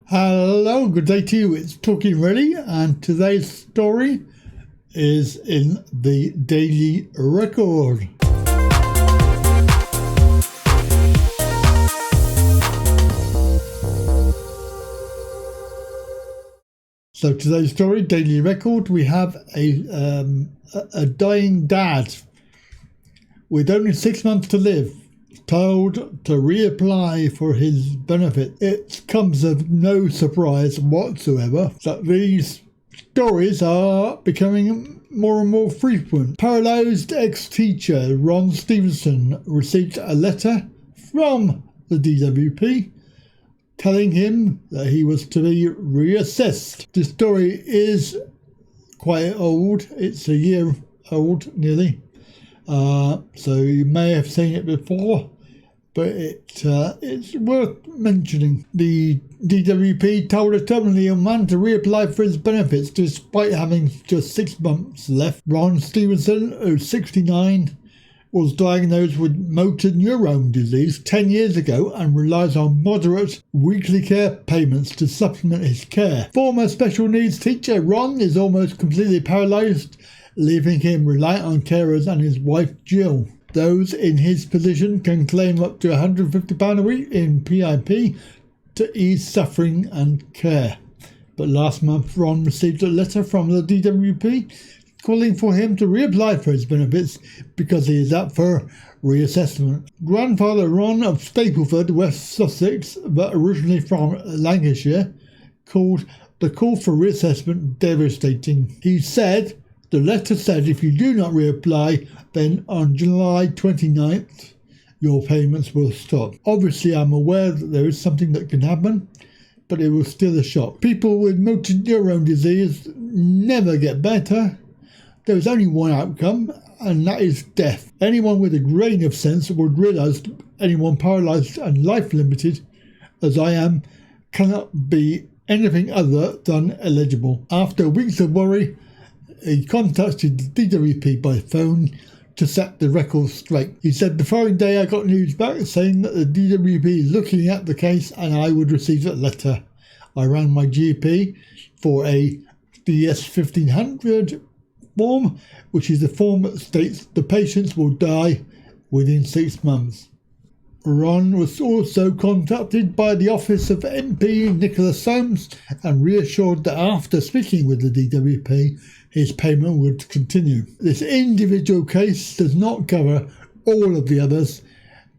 Hello, good day to you. It's Talkin Ready, and today's story is in the Daily Record. So today's story, Daily Record, we have a dying dad with only 6 months to live, told to reapply for his benefit. It comes as no surprise whatsoever that these stories are becoming more and more frequent. Paralysed ex-teacher Ron Stevenson received a letter from the DWP telling him that he was to be reassessed. The story is quite old. It's a year old nearly. So you may have seen it before, but it's worth mentioning. The DWP told a terminally ill man to reapply for his benefits despite having just 6 months left. Ron Stevenson, who's 69, was diagnosed with motor neurone disease 10 years ago and relies on moderate weekly care payments to supplement his care. Former special needs teacher Ron is almost completely paralysed, leaving him reliant on carers and his wife Jill. Those in his position can claim up to £150 a week in PIP to ease suffering and care. But last month Ron received a letter from the DWP calling for him to reapply for his benefits because he is up for reassessment. Grandfather Ron of Stapleford, West Sussex, but originally from Lancashire, called the call for reassessment devastating. He said, the letter said if you do not reapply, then on July 29th, your payments will stop. Obviously, I'm aware that there is something that can happen, but it was still a shock. People with motor neurone disease never get better. There is only one outcome, and that is death. Anyone with a grain of sense would realise anyone paralysed and life-limited, as I am, cannot be anything other than eligible. After weeks of worry, he contacted the DWP by phone to set the record straight. He said the following day I got news back saying that the DWP is looking at the case and I would receive a letter. I rang my GP for a DS 1500 form, which is the form that states the patients will die within 6 months. Ron was also contacted by the office of MP Nicholas Soames and reassured that after speaking with the DWP, his payment would continue. This individual case does not cover all of the others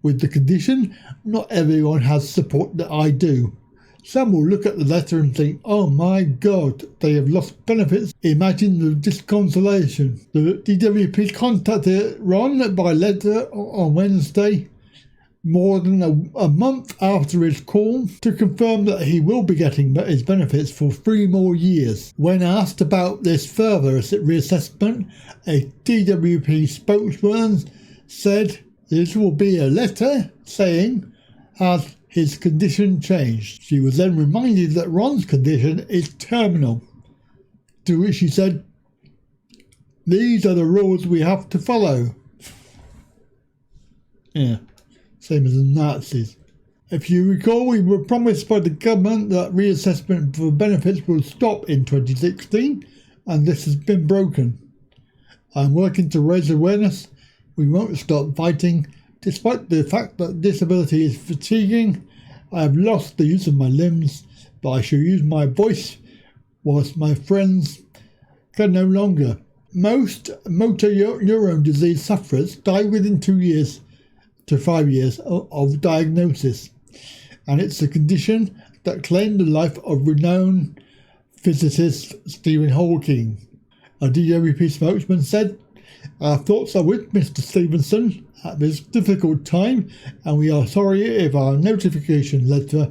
with the condition. Not everyone has support that I do. Some will look at the letter and think, oh my God, they have lost benefits. Imagine the disconsolation. The DWP contacted Ron by letter on Wednesday, more than a month after his call, to confirm that he will be getting his benefits for 3 more years. When asked about this further reassessment, a DWP spokesman said this will be a letter saying, has his condition changed? She was then reminded that Ron's condition is terminal, to which she said, these are the rules we have to follow. Yeah. Same as the Nazis. If you recall, we were promised by the government that reassessment for benefits will stop in 2016, and this has been broken. I'm working to raise awareness. We won't stop fighting. Despite the fact that disability is fatiguing, I have lost the use of my limbs, but I shall use my voice whilst my friends can no longer. Most motor neurone disease sufferers die within 2 years to 5 years of diagnosis, and it's a condition that claimed the life of renowned physicist Stephen Hawking. A DWP spokesman said, our thoughts are with Mr. Stevenson at this difficult time, and we are sorry if our notification letter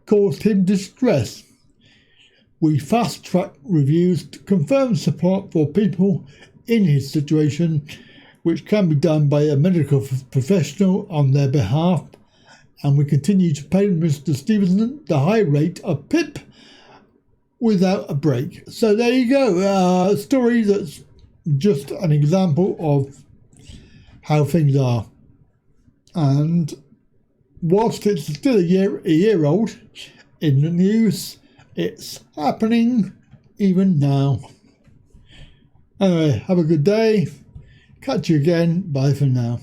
caused him distress. We fast-track reviews to confirm support for people in his situation, which can be done by a medical professional on their behalf, and we continue to pay Mr. Stevenson the high rate of PIP without a break. So there you go, a story that's just an example of how things are. And whilst it's still a year old, in the news It's happening even now. Anyway, have a good day. Catch you again. Bye for now.